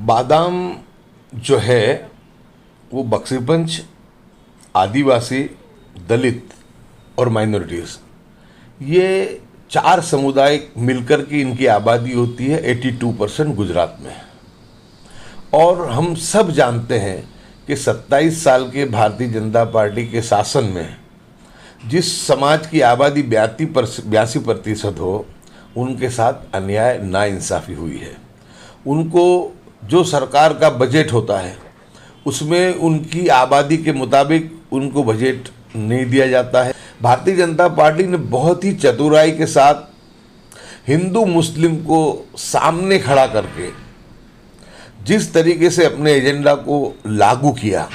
बादाम जो है वो बक्सीपंच, आदिवासी, दलित और माइनॉरिटीज़, ये 4 समुदाय मिलकर के इनकी आबादी होती है 82% गुजरात में। और हम सब जानते हैं कि 27 साल के भारतीय जनता पार्टी के शासन में जिस समाज की आबादी 82% हो, उनके साथ अन्याय नाइंसाफ़ी हुई है। उनको जो सरकार का बजट होता है उसमें उनकी आबादी के मुताबिक उनको बजट नहीं दिया जाता है। भारतीय जनता पार्टी ने बहुत ही चतुराई के साथ हिंदू मुस्लिम को सामने खड़ा करके जिस तरीके से अपने एजेंडा को लागू किया,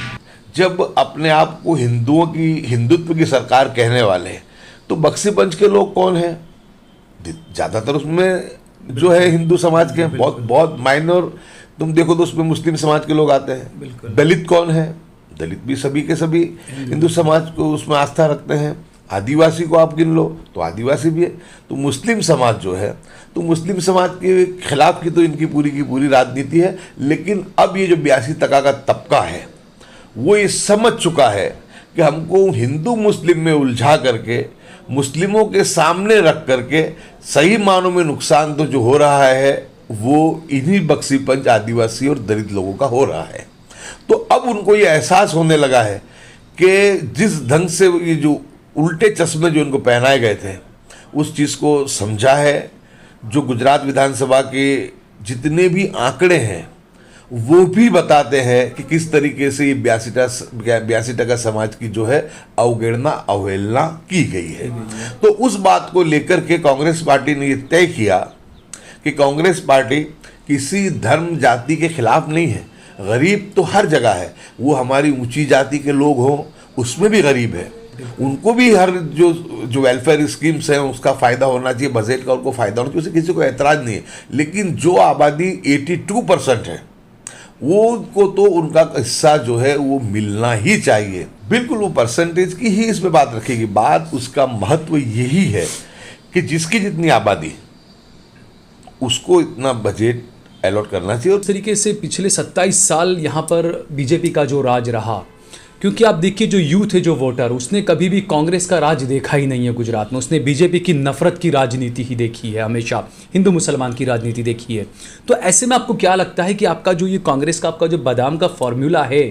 जब अपने आप को हिंदुत्व की सरकार कहने वाले, तो बक्सीपंच के लोग कौन हैं? ज़्यादातर उसमें जो है हिंदू समाज के, बहुत माइनर तुम देखो तो उसमें मुस्लिम समाज के लोग आते हैं। दलित कौन है? दलित भी सभी के सभी हिंदू समाज को उसमें आस्था रखते हैं। आदिवासी को आप गिन लो तो आदिवासी भी है। तो मुस्लिम समाज जो है, तो मुस्लिम समाज के खिलाफ की तो इनकी पूरी की पूरी राजनीति है। लेकिन अब ये जो 82% का तबका है वो ये समझ चुका है कि हमको हिंदू मुस्लिम में उलझा करके, मुस्लिमों के सामने रख करके सही मानों में नुकसान तो जो हो रहा है वो इन्हीं बक्सीपंच, आदिवासी और दलित लोगों का हो रहा है। तो अब उनको ये एहसास होने लगा है कि जिस ढंग से ये जो उल्टे चश्मे जो इनको पहनाए गए थे उस चीज़ को समझा है। जो गुजरात विधानसभा के जितने भी आंकड़े हैं वो भी बताते हैं कि किस तरीके से ये 82% समाज की जो है अवहेलना की गई है। तो उस बात को लेकर के कांग्रेस पार्टी ने ये तय किया कि कांग्रेस पार्टी किसी धर्म जाति के खिलाफ नहीं है। गरीब तो हर जगह है, वो हमारी ऊंची जाति के लोग हों उसमें भी गरीब है, उनको भी हर जो वेलफेयर स्कीम्स हैं उसका फ़ायदा होना चाहिए, बजट का उनको फ़ायदा होना चाहिए, उसे किसी को एतराज़ नहीं है। लेकिन जो आबादी 82% है वो को तो उनका हिस्सा जो है वो मिलना ही चाहिए। बिल्कुल वो परसेंटेज की ही इसमें बात रखेगी। बात उसका महत्व यही है कि जिसकी जितनी आबादी उसको इतना बजट अलॉट करना चाहिए। और तरीके से पिछले 27 साल यहाँ पर बीजेपी का जो राज रहा, क्योंकि आप देखिए जो यूथ है, जो वोटर, उसने कभी भी कांग्रेस का राज देखा ही नहीं है गुजरात में। उसने बीजेपी की नफरत की राजनीति ही देखी है, हमेशा हिंदू मुसलमान की राजनीति देखी है। तो ऐसे में आपको क्या लगता है कि आपका जो ये कांग्रेस का आपका जो बादाम का फॉर्मूला है,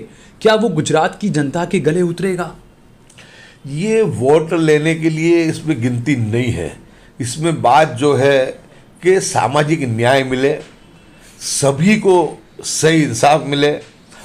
क्या वो गुजरात की जनता के गले उतरेगा? ये वोट लेने के लिए इसमें गिनती नहीं है। इसमें बात जो है कि सामाजिक न्याय मिले, सभी को सही इंसाफ मिले,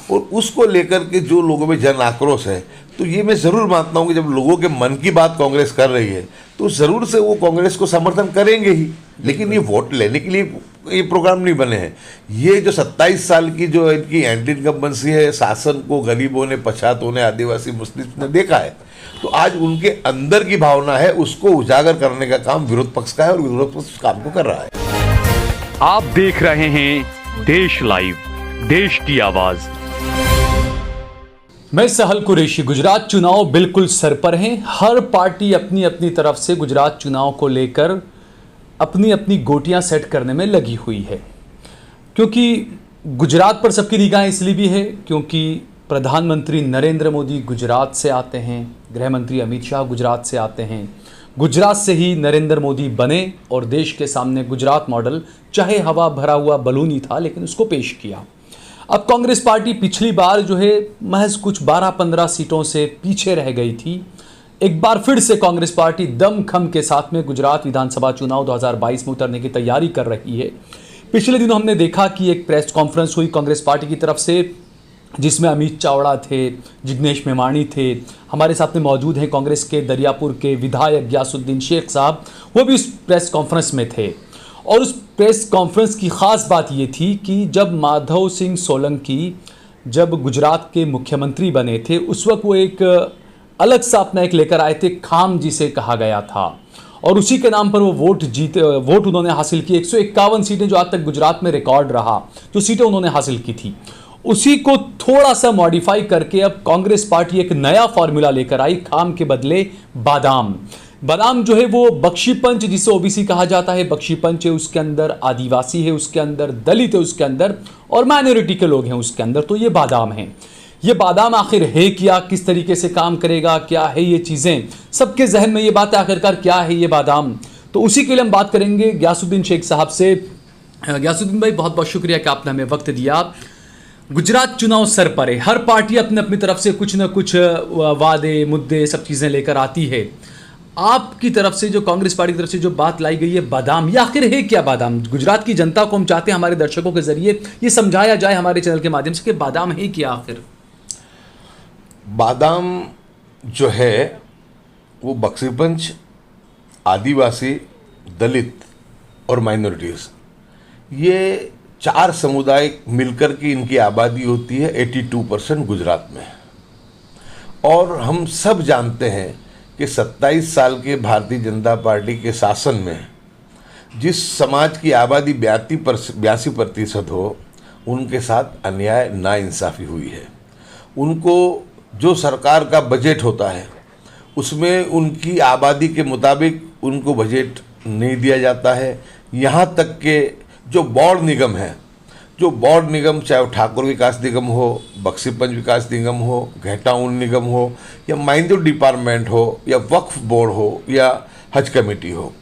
और उसको लेकर के जो लोगों में जन आक्रोश है, तो ये मैं ज़रूर मानता हूँ कि जब लोगों के मन की बात कांग्रेस कर रही है तो ज़रूर से वो कांग्रेस को समर्थन करेंगे ही। लेकिन ये वोट लेने के लिए ये प्रोग्राम नहीं बने हैं। ये जो 27 साल की जो इनकी एंटी इनकम्बेंसी है, शासन को गरीबों ने, पछातों ने, आदिवासी मुस्लिम ने देखा है, तो आज उनके अंदर की भावना है उसको उजागर करने का काम विरोध पक्ष का है और विरोध पक्ष उस काम को कर रहा है। आप देख रहे हैं देश लाइव, देश की आवाज। मैं सहल कुरैशी। गुजरात चुनाव बिल्कुल सर पर हैं। हर पार्टी अपनी अपनी तरफ से गुजरात चुनाव को लेकर अपनी अपनी गोटियां सेट करने में लगी हुई है, क्योंकि गुजरात पर सबकी निगाहें इसलिए भी है क्योंकि प्रधानमंत्री नरेंद्र मोदी गुजरात से आते हैं, गृह मंत्री अमित शाह गुजरात से आते हैं। गुजरात से ही नरेंद्र मोदी बने और देश के सामने गुजरात मॉडल, चाहे हवा भरा हुआ बलून ही था, लेकिन उसको पेश किया। अब कांग्रेस पार्टी पिछली बार जो है महज कुछ 12-15 सीटों से पीछे रह गई थी। एक बार फिर से कांग्रेस पार्टी दमखम के साथ में गुजरात विधानसभा चुनाव 2022 में उतरने की तैयारी कर रही है। पिछले दिनों हमने देखा कि एक प्रेस कॉन्फ्रेंस हुई कांग्रेस पार्टी की तरफ से, जिसमें अमित चावड़ा थे, जिग्नेश मेवाणी थे, हमारे साथ में मौजूद हैं कांग्रेस के दरियापुर के विधायक गयासुद्दीन शेख साहब, वो भी उस प्रेस कॉन्फ्रेंस में थे। और उस प्रेस कॉन्फ्रेंस की ख़ास बात ये थी कि जब माधव सिंह सोलंकी जब गुजरात के मुख्यमंत्री बने थे, उस वक्त वो एक अलग सा अपना एक लेकर आए थे, खाम जिसे कहा गया था, और उसी के नाम पर वो वोट उन्होंने हासिल की। 151 सीटें जो आज तक गुजरात में रिकॉर्ड रहा, जो सीटें उन्होंने हासिल की थी, उसी को थोड़ा सा मॉडिफाई करके अब कांग्रेस पार्टी एक नया फॉर्मूला लेकर आई, खाम के बदले बादाम। बादाम जो है वो बख्शी पंच, जिसे ओबीसी कहा जाता है, बख्शी पंच है, उसके अंदर आदिवासी है, उसके अंदर दलित है, उसके अंदर और माइनॉरिटी के लोग हैं उसके अंदर। तो ये बादाम है। ये बादाम आखिर है क्या, किस तरीके से काम करेगा, क्या है ये चीज़ें, सबके जहन में ये बात है आखिरकार क्या है ये बादाम। तो उसी के लिए हम बात करेंगे गयासुद्दीन शेख साहब से। गयासुद्दीन भाई, बहुत बहुत शुक्रिया कि आपने हमें वक्त दिया। गुजरात चुनाव सर पर है, हर पार्टी अपने अपनी तरफ से कुछ ना कुछ वादे मुद्दे सब चीज़ें लेकर आती है। आपकी तरफ से, जो कांग्रेस पार्टी की तरफ से जो बात लाई गई है बादाम, ये आखिर है क्या बादाम? गुजरात की जनता को हम चाहते हैं हमारे दर्शकों के जरिए ये समझाया जाए हमारे चैनल के माध्यम से कि बादाम है क्या आखिर। बादाम जो है वो बक्सीपंच, आदिवासी, दलित और माइनॉरिटीज़, ये 4 समुदाय मिलकर की इनकी आबादी होती है 82% गुजरात में। और हम सब जानते हैं कि 27 साल के भारतीय जनता पार्टी के शासन में जिस समाज की आबादी 82% हो, उनके साथ अन्याय नाइंसाफ़ी हुई है। उनको जो सरकार का बजट होता है उसमें उनकी आबादी के मुताबिक उनको बजट नहीं दिया जाता है। यहाँ तक के जो बोर्ड निगम है, जो बोर्ड निगम, चाहे वो ठाकुर विकास निगम हो, बक्सीपंच विकास निगम हो, घेटाऊन निगम हो, या माइनॉरिटी डिपार्टमेंट हो, या वक्फ बोर्ड हो, या हज कमेटी हो,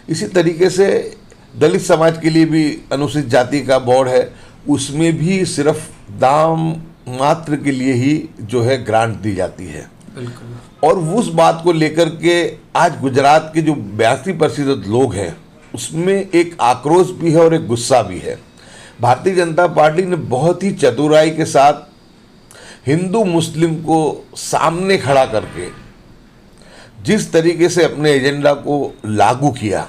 इसी तरीके से दलित समाज के लिए भी अनुसूचित जाति का बोर्ड है, उसमें भी सिर्फ दाम मात्र के लिए ही जो है ग्रांट दी जाती है। बिल्कुल। और उस बात को लेकर के आज गुजरात के जो 82% लोग हैं उसमें एक आक्रोश भी है और एक गुस्सा भी है। भारतीय जनता पार्टी ने बहुत ही चतुराई के साथ हिंदू मुस्लिम को सामने खड़ा करके जिस तरीके से अपने एजेंडा को लागू किया,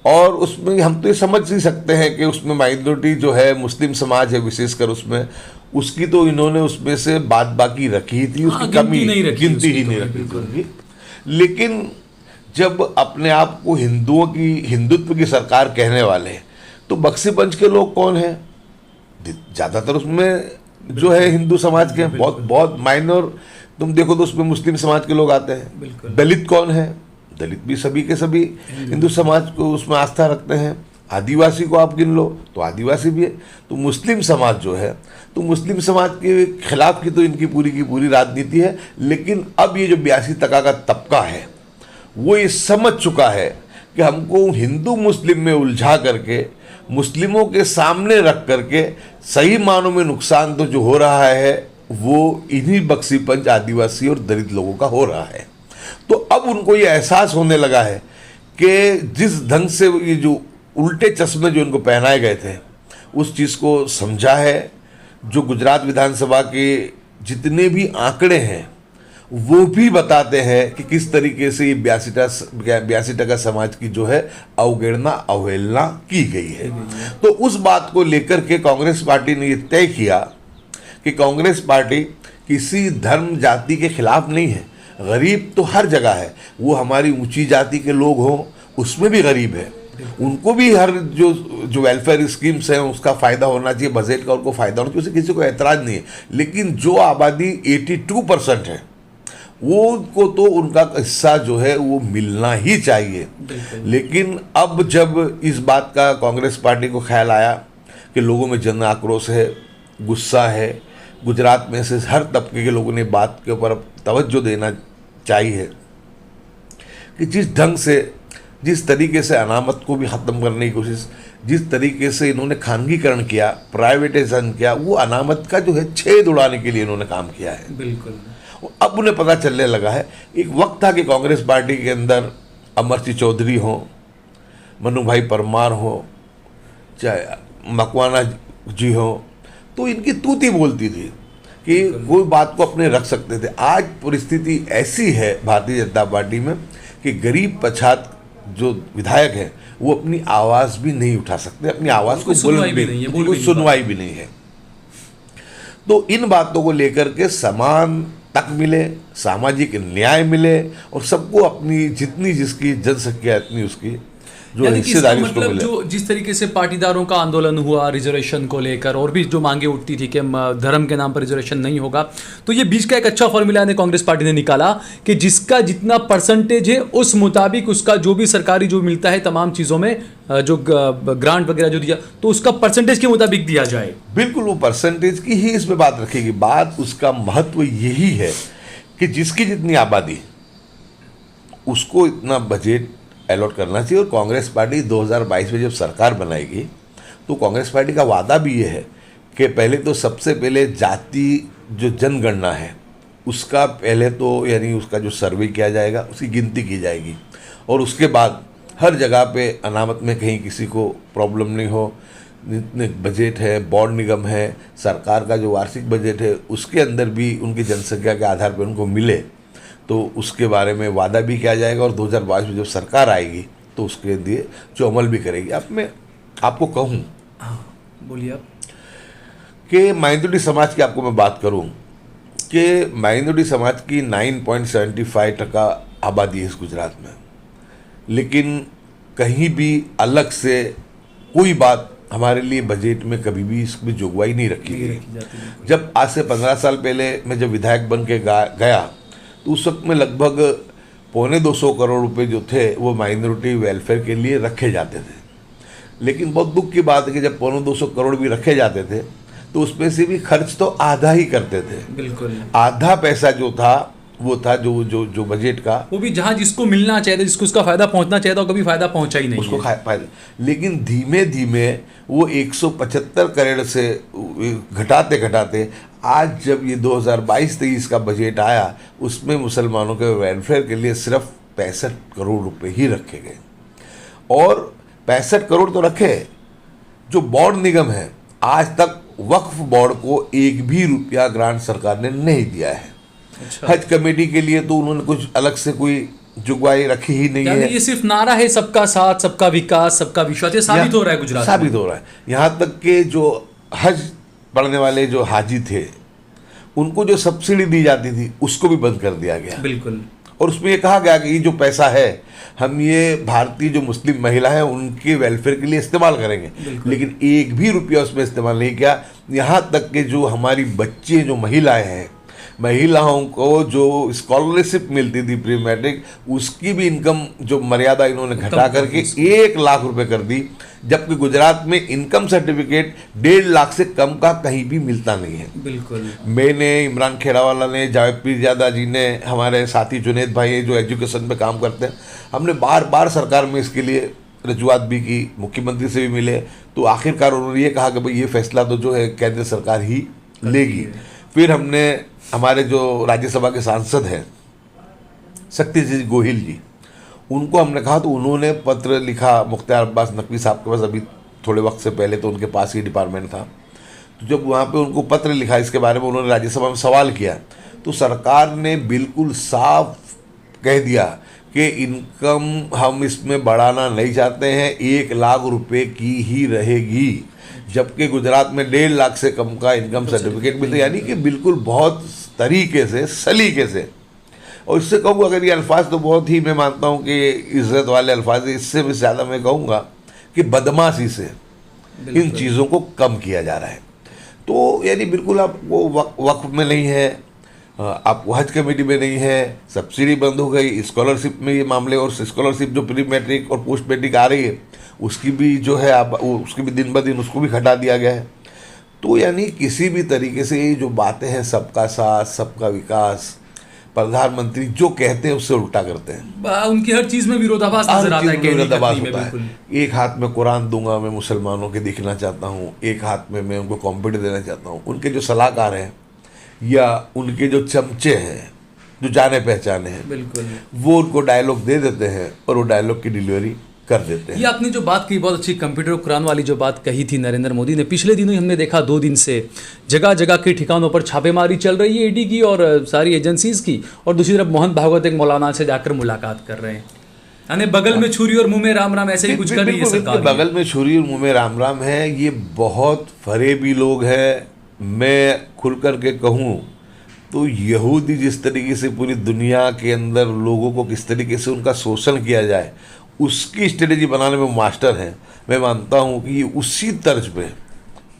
और उसमें हम तो ये समझ ही सकते हैं कि उसमें माइनॉरिटी जो है, मुस्लिम समाज है विशेषकर, उसमें उसकी तो इन्होंने उसमें से बात बाकी रखी ही थी, उसकी कमी गिनती ही नहीं रखी थी। लेकिन जब अपने आप को हिंदुत्व की सरकार कहने वाले हैं, तो बक्सीपंच के लोग कौन हैं? ज़्यादातर उसमें जो है हिंदू समाज के, बहुत माइनर तुम देखो तो उसमें मुस्लिम समाज के लोग आते हैं। दलित कौन है? दलित भी सभी के सभी हिंदू समाज को उसमें आस्था रखते हैं। आदिवासी को आप गिन लो तो आदिवासी भी है। तो मुस्लिम समाज जो है, तो मुस्लिम समाज के खिलाफ की तो इनकी पूरी की पूरी राजनीति है। लेकिन अब ये जो 82% का तबका है वो ये समझ चुका है कि हमको हिंदू मुस्लिम में उलझा करके, मुस्लिमों के सामने रख करके सही मानों में नुकसान तो जो हो रहा है वो इन्हीं बक्सीपंच, आदिवासी और दलित लोगों का हो रहा है। तो अब उनको ये एहसास होने लगा है कि जिस ढंग से ये जो उल्टे चश्मे जो इनको पहनाए गए थे उस चीज़ को समझा है। जो गुजरात विधानसभा के जितने भी आंकड़े हैं वो भी बताते हैं कि किस तरीके से ये 82% समाज की जो है अवगणना, अवहेलना की गई है। तो उस बात को लेकर के कांग्रेस पार्टी ने ये तय किया कि कांग्रेस पार्टी किसी धर्म जाति के खिलाफ नहीं है। गरीब तो हर जगह है, वो हमारी ऊंची जाति के लोग हों उसमें भी गरीब है, उनको भी हर जो वेलफेयर स्कीम्स हैं उसका फ़ायदा होना चाहिए, बजट का उनको फ़ायदा होना चाहिए, उसे किसी को ऐतराज़ नहीं है। लेकिन जो आबादी 82% है वो को तो उनका हिस्सा जो है वो मिलना ही चाहिए। लेकिन अब जब इस बात का कांग्रेस पार्टी को ख्याल आया कि लोगों में जन आक्रोश है, गुस्सा है, गुजरात में से हर तबके के लोगों ने बात के ऊपर तवज्जो देना चाहिए कि जिस ढंग से, जिस तरीके से अनामत को भी ख़त्म करने की कोशिश, जिस तरीके से इन्होंने खानगीकरण किया, प्राइवेटाइजेशन किया, वो अनामत का जो है छेद उड़ाने के लिए इन्होंने काम किया है। बिल्कुल। अब उन्हें पता चलने लगा है। एक वक्त था कि कांग्रेस पार्टी के अंदर अमर सिंह चौधरी हो, मनु भाई परमार हो, चाहे मकवाना जी हो, तो इनकी तूती बोलती थी कि कोई बात को अपने रख सकते थे। आज परिस्थिति ऐसी है भारतीय जनता पार्टी में कि गरीब पछात जो विधायक हैं वो अपनी आवाज़ भी नहीं उठा सकते, अपनी आवाज़ को सुनवाई भी नहीं है। तो इन बातों को लेकर के समान तक मिले, सामाजिक न्याय मिले और सबको अपनी जितनी जिसकी जनसंख्या इतनी उसकी, जो यानी कि इसका हिस्सेदारी उसको मतलब मिले। जो जिस तरीके से पाटीदारों का आंदोलन हुआ रिजर्वेशन को लेकर और भी जो मांगे उठती थी कि धर्म के नाम पर रिजर्वेशन नहीं होगा, तो ये बीच का एक अच्छा फॉर्मूला ने कांग्रेस पार्टी ने निकाला कि जिसका जितना परसेंटेज है उस मुताबिक उसका जो भी सरकारी जो मिलता है तमाम चीज़ों में जो ग्रांट वगैरह जो दिया तो उसका परसेंटेज के मुताबिक दिया जाए। बिल्कुल वो परसेंटेज की ही इसमें बात रखेगी। बात उसका महत्व यही है कि जिसकी जितनी आबादी उसको इतना बजट अलॉट करना चाहिए। और कांग्रेस पार्टी 2022 में जब सरकार बनाएगी तो कांग्रेस पार्टी का वादा भी ये है कि पहले तो सबसे पहले जाति जो जनगणना है उसका पहले तो यानी उसका जो सर्वे किया जाएगा उसकी गिनती की जाएगी और उसके बाद हर जगह पे अनामत में कहीं किसी को प्रॉब्लम नहीं हो। जितने बजट है बोर्ड निगम है सरकार का जो वार्षिक बजट है उसके अंदर भी उनकी जनसंख्या के आधार पर उनको मिले तो उसके बारे में वादा भी किया जाएगा। और 2022 में जब सरकार आएगी तो उसके लिए जो अमल भी करेगी। अब मैं आपको कहूँ बोलिए आप कि माइनॉरिटी समाज की आपको मैं बात करूँ कि माइनॉरिटी समाज की 9.75% आबादी है इस गुजरात में, लेकिन कहीं भी अलग से कोई बात हमारे लिए बजट में कभी भी इसमें जोगवाई नहीं रखी गई। जब आज से 15 साल पहले मैं जब विधायक बन के गया तो उस वक्त में लगभग 250 करोड़ रुपए जो थे वो माइनॉरिटी वेलफेयर के लिए रखे जाते थे। लेकिन बहुत दुख की बात है कि जब 250 करोड़ भी रखे जाते थे तो उसमें से भी खर्च तो आधा ही करते थे। बिल्कुल आधा पैसा जो था वो था जो बजट का, वो भी जहां जिसको मिलना चाहिए था जिसको उसका फायदा पहुंचना चाहिए था कभी फायदा पहुंचा ही नहीं उसको है। फायदा। लेकिन धीमे धीमे वो 175 करोड़ से घटाते घटाते आज जब ये 2022-23 का बजट आया उसमें मुसलमानों के वेलफेयर के लिए सिर्फ 65 करोड़ रुपए ही रखे गए। और 65 करोड़ तो रखे, जो बोर्ड निगम है आज तक वक्फ बोर्ड को एक भी रुपया ग्रांट सरकार ने नहीं दिया है। अच्छा। हज कमेटी के लिए तो उन्होंने कुछ अलग से कोई जुगवाई रखी ही नहीं यानी है। ये सिर्फ नारा है सबका साथ सबका विकास सबका विश्वास, ये साबित हो रहा है गुजरात में। साबित हो रहा है। यहाँ तक कि जो हज पढ़ने वाले जो हाजी थे उनको जो सब्सिडी दी जाती थी उसको भी बंद कर दिया गया। बिल्कुल। और उसमें ये कहा गया कि ये जो पैसा है हम ये भारतीय जो मुस्लिम महिला हैं उनके वेलफेयर के लिए इस्तेमाल करेंगे, लेकिन एक भी रुपया उसमें इस्तेमाल नहीं किया। यहाँ तक कि जो हमारी बच्चे जो महिलाएं हैं, महिलाओं को जो स्कॉलरशिप मिलती थी प्री मैट्रिक उसकी भी इनकम जो मर्यादा इन्होंने घटा करके 1 लाख रुपए कर दी, जबकि गुजरात में इनकम सर्टिफिकेट 1.5 लाख से कम का कहीं भी मिलता नहीं है। बिल्कुल। मैंने, इमरान खेड़ावाला ने, जावेद पीरजादा जी ने, हमारे साथी जुनेद भाई जो एजुकेशन पे काम करते हैं, हमने बार बार सरकार में इसके लिए रजूआत भी की, मुख्यमंत्री से भी मिले, तो आखिरकार उन्होंने ये कहा कि भाई ये फैसला तो जो है केंद्र सरकार ही लेगी। फिर हमने हमारे जो राज्यसभा के सांसद हैं शक्तिसिंह गोहिल जी, उनको हमने कहा तो उन्होंने पत्र लिखा मुख्तार अब्बास नकवी साहब के पास, अभी थोड़े वक्त से पहले तो उनके पास ही डिपार्टमेंट था, तो जब वहाँ पे उनको पत्र लिखा इसके बारे में, उन्होंने राज्यसभा में सवाल किया तो सरकार ने बिल्कुल साफ कह दिया कि इनकम हम इसमें बढ़ाना नहीं चाहते हैं, 1 लाख रुपए की ही रहेगी, जबकि गुजरात में 1.5 लाख से कम का इनकम सर्टिफिकेट मिलता है। यानी कि बिल्कुल बहुत तरीके से, सलीके से। और इससे कहूँगा अगर ये अल्फाज तो बहुत ही मैं मानता हूँ कि इज्जत वाले अल्फाज है, इससे भी ज़्यादा मैं कहूँगा कि बदमाशी से इन चीज़ों को कम किया जा रहा है। तो यानी बिल्कुल आपको वक्फ में नहीं है, आपको हज कमेटी में नहीं है, सब्सिडी बंद हो गई, स्कॉलरशिप में ये मामले, और स्कॉलरशिप जो प्री मैट्रिक और पोस्ट मैट्रिक आ रही है उसकी भी जो है आप उसकी भी दिन ब दिन उसको भी घटा दिया गया है। तो यानी किसी भी तरीके से ये जो बातें हैं सबका साथ सबका विकास, प्रधानमंत्री जो कहते हैं उससे उल्टा करते हैं। उनकी हर चीज में विरोधाभास नजर आता है, विरोधाभास होता है। एक हाथ में कुरान दूंगा मैं मुसलमानों के दिखना चाहता हूँ, एक हाथ में मैं उनको कॉम्पिट देना चाहता हूँ। उनके जो सलाहकार हैं या उनके जो चमचे हैं जो जाने पहचाने हैं, बिल्कुल, वो उनको डायलॉग दे देते हैं और वो डायलॉग की डिलीवरी कर देते हैं। ये आपने जो बात की बहुत अच्छी, कंप्यूटर कुरान वाली जो बात कही थी नरेंद्र मोदी ने, पिछले दिनों ही हमने देखा 2 दिन से जगह जगह के ठिकानों पर छापेमारी चल रही है ईडी की और सारी एजेंसीज की, और दूसरी तरफ मोहन भागवत एक मौलाना से जाकर मुलाकात कर रहे हैं, यानी बगल में छुरी और मुंह में राम राम, ऐसे ही कुछ कर रही है सरकार। बगल में छुरी और मुंह में राम राम है, ये बहुत फरेबी लोग हैं। मैं खुल कर के कहूँ तो यहूदी जिस तरीके से पूरी दुनिया के अंदर लोगों को किस तरीके से उनका शोषण किया जाए उसकी स्ट्रेटेजी बनाने में मास्टर हैं। मैं मानता हूँ कि ये उसी तर्ज पे,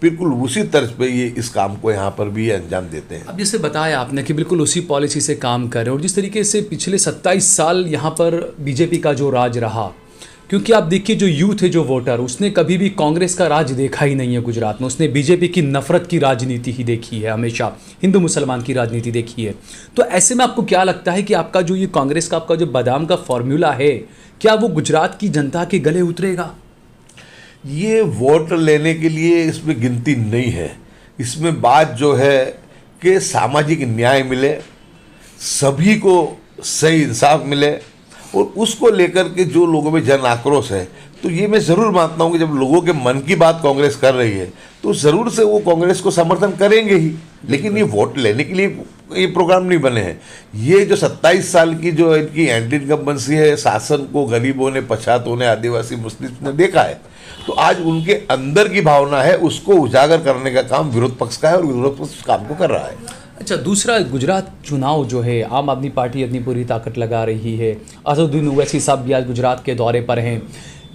बिल्कुल उसी तर्ज पे ये इस काम को यहाँ पर भी अंजाम देते हैं। अब जैसे बताया आपने कि बिल्कुल उसी पॉलिसी से काम कर रहे हैं, और जिस तरीके से पिछले 27 साल यहाँ पर बीजेपी का जो राज रहा, क्योंकि आप देखिए जो यूथ है, जो वोटर, उसने कभी भी कांग्रेस का राज देखा ही नहीं है गुजरात में। उसने बीजेपी की नफरत की राजनीति ही देखी है, हमेशा हिंदू मुसलमान की राजनीति देखी है। तो ऐसे में आपको क्या लगता है कि आपका जो ये कांग्रेस का आपका जो बादाम का फॉर्मूला है, क्या वो गुजरात की जनता के गले उतरेगा? ये वोट लेने के लिए इसमें गिनती नहीं है। इसमें बात जो है कि सामाजिक न्याय मिले, सभी को सही इंसाफ मिले, और उसको लेकर के जो लोगों में जन आक्रोश है, तो ये मैं ज़रूर मानता हूँ कि जब लोगों के मन की बात कांग्रेस कर रही है तो ज़रूर से वो कांग्रेस को समर्थन करेंगे ही। लेकिन ये वोट लेने के लिए ये प्रोग्राम नहीं बने हैं। ये जो 27 साल की जो इनकी एंटी इनकम्बेंसी है, शासन को गरीबों ने, पछातों ने, आदिवासी मुस्लिम ने देखा है, तो आज उनके अंदर की भावना है, उसको उजागर करने का काम विरोध पक्ष का है, और विरोध पक्ष उस काम को कर रहा है। अच्छा, दूसरा, गुजरात चुनाव जो है, आम आदमी पार्टी अपनी पूरी ताकत लगा रही है। असदुद्दीन ओवैसी साहब भी आज गुजरात के दौरे पर हैं।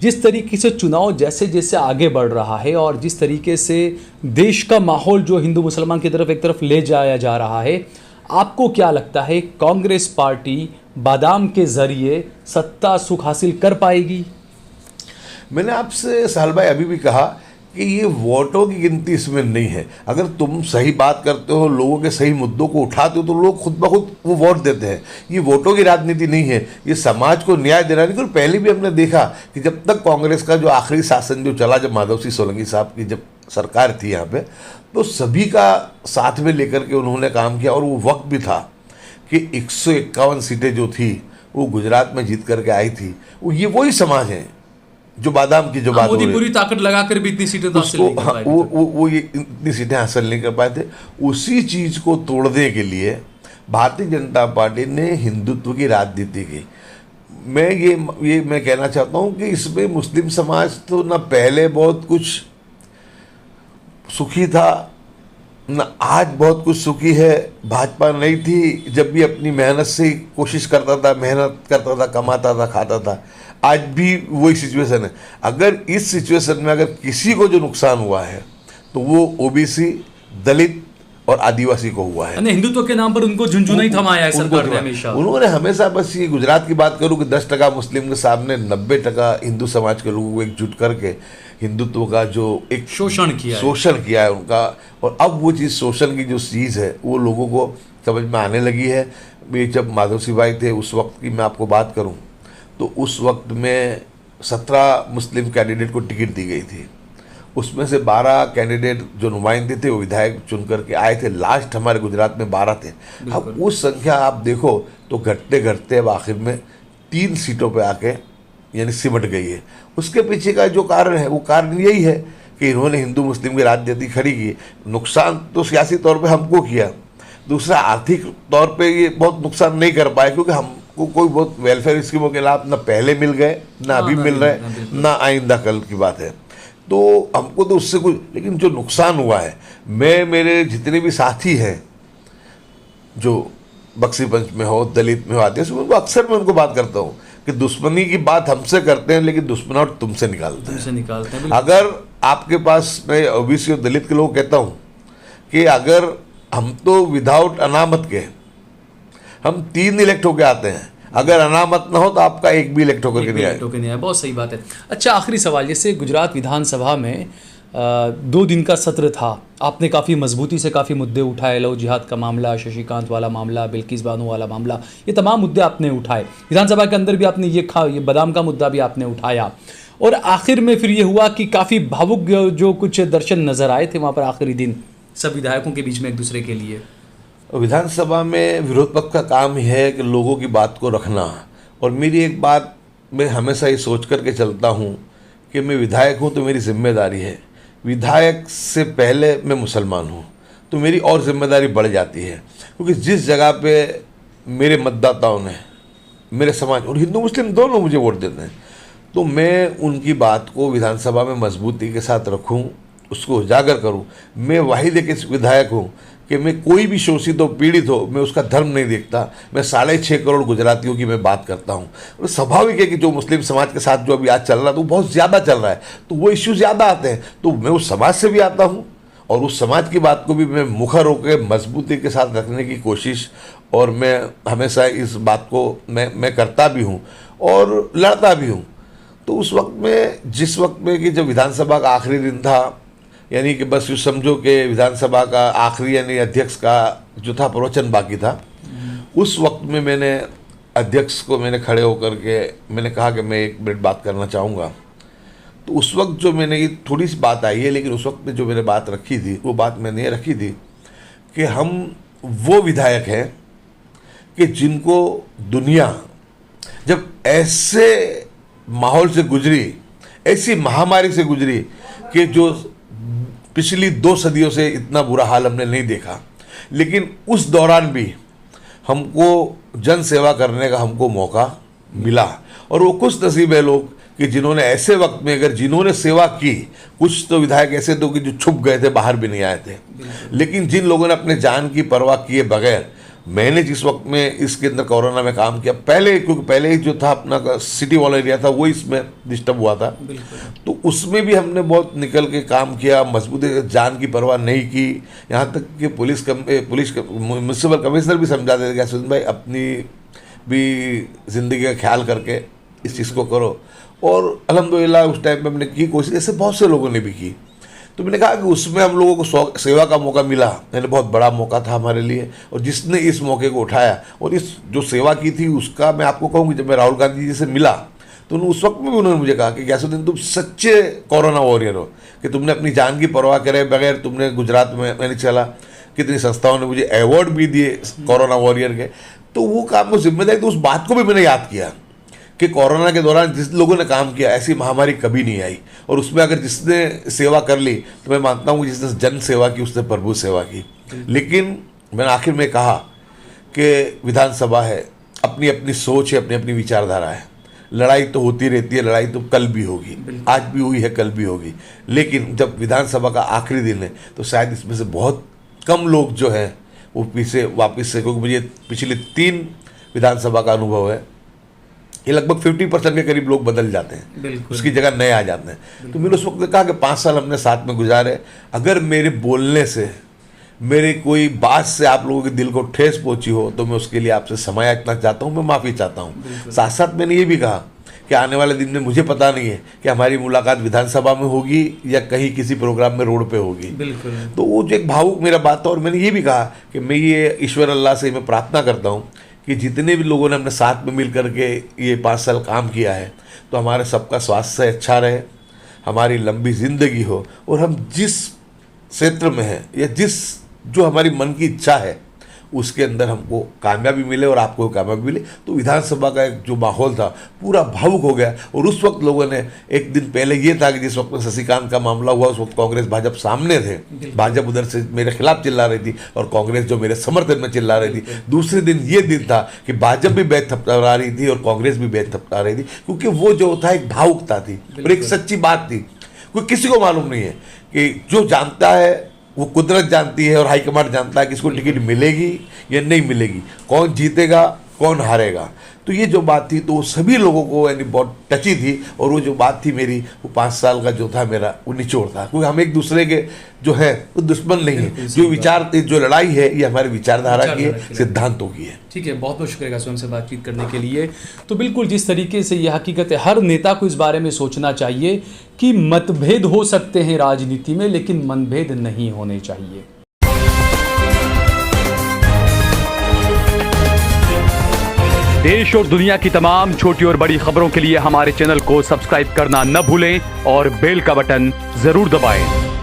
जिस तरीके से चुनाव जैसे जैसे आगे बढ़ रहा है, और जिस तरीके से देश का माहौल जो हिंदू मुसलमान की तरफ एक तरफ ले जाया जा रहा है, आपको क्या लगता है कांग्रेस पार्टी बादाम के जरिए सत्ता सुख हासिल कर पाएगी? मैंने आपसे साल भाई अभी भी कहा कि ये वोटों की गिनती इसमें नहीं है। अगर तुम सही बात करते हो, लोगों के सही मुद्दों को उठाते हो, तो लोग खुद ब खुद वो वोट देते हैं। ये वोटों की राजनीति नहीं है, ये समाज को न्याय देना नहीं। पहले भी हमने देखा कि जब तक कांग्रेस का जो आखिरी शासन जो चला, जब माधव सिंह सोलंकी साहब की जब सरकार थी यहाँ पे, तो सभी का साथ में लेकर के उन्होंने काम किया। और वो वक्त भी था कि 151 सीटें जो थी वो गुजरात में जीत करके आई थी। ये वही समाज है जो बादाम की जो बात हो रही है, पूरी ताकत लगाकर भी इतनी सीटें हासिल नहीं कर पाए थे। वो ये इतनी सीटें हासिल नहीं कर पाए थे। उसी चीज को तोड़ने के लिए भारतीय जनता पार्टी ने हिंदुत्व की राजनीति की। मैं कहना चाहता हूं कि इसमें मुस्लिम समाज तो ना पहले बहुत कुछ सुखी था, ना आज बहुत कुछ सुखी है। भाजपा नहीं थी, जब भी अपनी मेहनत से कोशिश करता था, मेहनत करता था, कमाता था, खाता था। आज भी वही सिचुएशन है। अगर इस सिचुएशन में अगर किसी को जो नुकसान हुआ है तो वो ओबीसी, दलित और आदिवासी को हुआ है। हिंदुत्व के नाम पर उनको झुंझुना ही थमाया है सरकार ने हमेशा। उन्होंने हमेशा, बस ये गुजरात की बात करूँ कि 10% मुस्लिम के सामने 90% हिंदू समाज के लोगों को एकजुट करके हिंदुत्व का जो एक शोषण किया है उनका। और अब वो चीज़, शोषण की जो चीज़ है, वो लोगों को समझ में आने लगी है। ये जब माधव सिंह भाई थे उस वक्त की मैं आपको बात करूं, तो उस वक्त में 17 मुस्लिम कैंडिडेट को टिकट दी गई थी। उसमें से 12 कैंडिडेट जो नुमाइंदे थे वो विधायक चुन करके आए थे। लास्ट हमारे गुजरात में 12 थे। अब उस संख्या आप देखो तो घटते घटते अब आखिर में 3 सीटों पे आके यानी सिमट गई है। उसके पीछे का जो कारण है, वो कारण यही है कि इन्होंने हिंदू मुस्लिम की राजनीति खड़ी की। नुकसान तो सियासी तौर पे हमको किया, दूसरा आर्थिक तौर पे ये बहुत नुकसान नहीं कर पाए, क्योंकि हमको कोई बहुत वेलफेयर स्कीमों के लाभ ना पहले मिल गए, ना अभी मिल रहे, ना आइंदा कल की बात है। तो हमको तो उससे कुछ, लेकिन जो नुकसान हुआ है, मेरे जितने भी साथी हैं जो बक्सीपंच में हो, दलित में हो, आदिवासी में, उनको अक्सर मैं उनको बात करता हूँ कि दुश्मनी की बात हमसे करते हैं लेकिन दुश्मनाहट तुमसे निकालते हैं। अगर आपके पास, मैं ओबीसी और दलित के लोग कहता हूँ कि अगर हम तो विदाउट अनामत के हम 3 इलेक्ट होके आते हैं, अगर अनामत ना हो तो आपका एक भी इलेक्ट होकर के नहीं आए। बहुत सही बात है। अच्छा, आखिरी सवाल, जैसे गुजरात विधानसभा में 2 दिन का सत्र था, आपने काफ़ी मजबूती से काफ़ी मुद्दे उठाए। लव जिहाद का मामला, शशिकांत वाला मामला, बिल्किस बानो वाला मामला, ये तमाम मुद्दे आपने उठाए। विधानसभा के अंदर भी आपने ये बादाम का मुद्दा भी आपने उठाया। और आखिर में फिर ये हुआ कि काफ़ी भावुक जो कुछ दर्शन नजर आए थे वहाँ पर आखिरी दिन सब विधायकों के बीच में एक दूसरे के लिए। विधानसभा में विरोध पक्ष का काम ही है कि लोगों की बात को रखना। और मेरी एक बात, मैं हमेशा ये सोच करके चलता हूँ कि मैं विधायक हूँ तो मेरी जिम्मेदारी है, विधायक से पहले मैं मुसलमान हूँ तो मेरी और जिम्मेदारी बढ़ जाती है। क्योंकि जिस जगह पे मेरे मतदाताओं ने, मेरे समाज और हिंदू मुस्लिम दोनों मुझे वोट देते हैं, तो मैं उनकी बात को विधानसभा में मजबूती के साथ रखूँ, उसको उजागर करूँ। मैं वाहिद एक विधायक हूँ कि मैं कोई भी शोषित हो, पीड़ित हो, मैं उसका धर्म नहीं देखता। मैं 6.5 करोड़ गुजरातियों की मैं बात करता हूँ। और स्वाभाविक है कि जो मुस्लिम समाज के साथ जो अभी आज चल रहा है तो बहुत ज़्यादा चल रहा है, तो वो इश्यूज ज़्यादा आते हैं। तो मैं उस समाज से भी आता हूँ और उस समाज की बात को भी मैं मुखर होकर मजबूती के साथ रखने की कोशिश, और मैं हमेशा इस बात को मैं करता भी हूँ और लड़ता भी हूँ। तो उस वक्त में, जिस वक्त में कि जब विधानसभा का आखिरी दिन था, यानी कि बस यूँ समझो कि विधानसभा का आखिरी यानी अध्यक्ष का जो था प्रवचन बाकी था, उस वक्त में मैंने अध्यक्ष को मैंने खड़े होकर के मैंने कहा कि मैं 1 मिनट बात करना चाहूँगा। तो उस वक्त जो मैंने, ये थोड़ी सी बात आई है, लेकिन उस वक्त में जो मैंने बात रखी थी वो बात मैंने ये रखी थी कि हम वो विधायक हैं कि जिनको दुनिया जब ऐसे माहौल से गुजरी, ऐसी महामारी से गुजरी कि जो पिछली 2 सदियों से इतना बुरा हाल हमने नहीं देखा, लेकिन उस दौरान भी हमको जन सेवा करने का हमको मौका मिला। और वो खुश नसीब है लोग कि जिन्होंने ऐसे वक्त में अगर जिन्होंने सेवा की, कुछ तो विधायक ऐसे तो कि जो छुप गए थे, बाहर भी नहीं आए थे, लेकिन जिन लोगों ने अपने जान की परवाह किए बगैर, मैंने जिस वक्त में इसके अंदर कोरोना में काम किया, पहले क्योंकि पहले ही जो था अपना सिटी वाला एरिया था वो इसमें डिस्टर्ब हुआ था, तो उसमें भी हमने बहुत निकल के काम किया, मजबूती से जान की परवाह नहीं की। यहाँ तक कि पुलिस म्यूनसिपल कमिश्नर भी समझाते थे कि सुन भाई अपनी भी ज़िंदगी का ख्याल करके इस चीज़ को करो। और अल्हम्दुलिल्लाह उस टाइम में हमने की कोशिश, ऐसे बहुत से लोगों ने भी की। तो मैंने कहा कि उसमें हम लोगों को सेवा का मौका मिला, यानी बहुत बड़ा मौका था हमारे लिए, और जिसने इस मौके को उठाया और इस जो सेवा की थी उसका मैं आपको कहूँगी, जब मैं राहुल गांधी जी से मिला तो उस वक्त में भी उन्होंने मुझे कहा कि गैसुद्दीन तुम सच्चे कोरोना वॉरियर हो, कि तुमने अपनी जान की परवाह करे बगैर तुमने गुजरात में मैंने चला, कितनी संस्थाओं ने मुझे अवार्ड भी दिए कोरोना वॉरियर के। तो वो काम को जिम्मेदारी, तो उस बात को भी मैंने याद किया कि कोरोना के दौरान जिस लोगों ने काम किया, ऐसी महामारी कभी नहीं आई, और उसमें अगर जिसने सेवा कर ली तो मैं मानता हूँ जिसने जन सेवा की उसने प्रभु सेवा की। लेकिन मैंने आखिर में कहा कि विधानसभा है, अपनी अपनी सोच है, अपनी अपनी विचारधारा है, लड़ाई तो होती रहती है, लड़ाई तो कल भी होगी, आज भी हुई है, कल भी होगी, लेकिन जब विधानसभा का आखिरी दिन है तो शायद इसमें से बहुत कम लोग जो हैं वो पीछे वापस से, क्योंकि मुझे पिछले 3 विधानसभा का अनुभव है, ये लगभग 50% के करीब लोग बदल जाते हैं, उसकी जगह नए आ जाते हैं। तो मैंने उस वक्त कहा कि 5 साल हमने साथ में गुजारे, अगर मेरे बोलने से, मेरे कोई बात से आप लोगों के दिल को ठेस पहुंची हो तो मैं उसके लिए आपसे क्षमा याचना चाहता हूं, मैं माफ़ी चाहता हूं। साथ साथ मैंने ये भी कहा कि आने वाले दिन में मुझे पता नहीं है कि हमारी मुलाकात विधानसभा में होगी या कहीं किसी प्रोग्राम में रोड पे होगी। तो वो जो एक भावुक मेरा बात था, और मैंने ये भी कहा कि मैं ये ईश्वर अल्लाह से मैं प्रार्थना करता हूँ कि जितने भी लोगों ने अपने साथ में मिल करके ये 5 साल काम किया है, तो हमारे सबका स्वास्थ्य अच्छा रहे, हमारी लंबी ज़िंदगी हो, और हम जिस क्षेत्र में हैं या जिस जो हमारी मन की इच्छा है उसके अंदर हमको कामयाबी मिले और आपको कामयाबी मिले। तो विधानसभा का एक जो माहौल था पूरा भावुक हो गया। और उस वक्त लोगों ने, एक दिन पहले ये था कि जिस वक्त में शशिकांत का मामला हुआ उस वक्त कांग्रेस भाजपा सामने थे, भाजपा उधर से मेरे खिलाफ चिल्ला रही थी और कांग्रेस जो मेरे समर्थन में चिल्ला रही थी। दूसरे दिन ये दिन था कि भाजपा भी बैठ थपथपा रही थी और कांग्रेस भी बैठ थपथपा रही थी, क्योंकि वो जो था एक भावुकता थी और एक सच्ची बात थी। कोई किसी को मालूम नहीं है कि जो जानता है वो कुदरत जानती है और हाईकमांड जानता है कि इसको टिकट मिलेगी या नहीं मिलेगी, कौन जीतेगा कौन हारेगा। तो ये जो बात थी तो वो सभी लोगों को यानी बहुत टची थी। और वो जो बात थी मेरी, वो 5 साल का जो था मेरा वो निचोड़ था, क्योंकि हम एक दूसरे के जो है वो दुश्मन नहीं है। जो विचार, जो लड़ाई है ये हमारी विचारधारा की है, सिद्धांतों की है। ठीक है, बहुत बहुत शुक्रिया स्वयं से बातचीत करने के लिए। तो बिल्कुल जिस तरीके से यह हकीकत है, हर नेता को इस बारे में सोचना चाहिए कि मतभेद हो सकते हैं राजनीति में, लेकिन मनभेद नहीं होने चाहिए। देश और दुनिया की तमाम छोटी और बड़ी खबरों के लिए हमारे चैनल को सब्सक्राइब करना न भूलें और बेल का बटन जरूर दबाएं।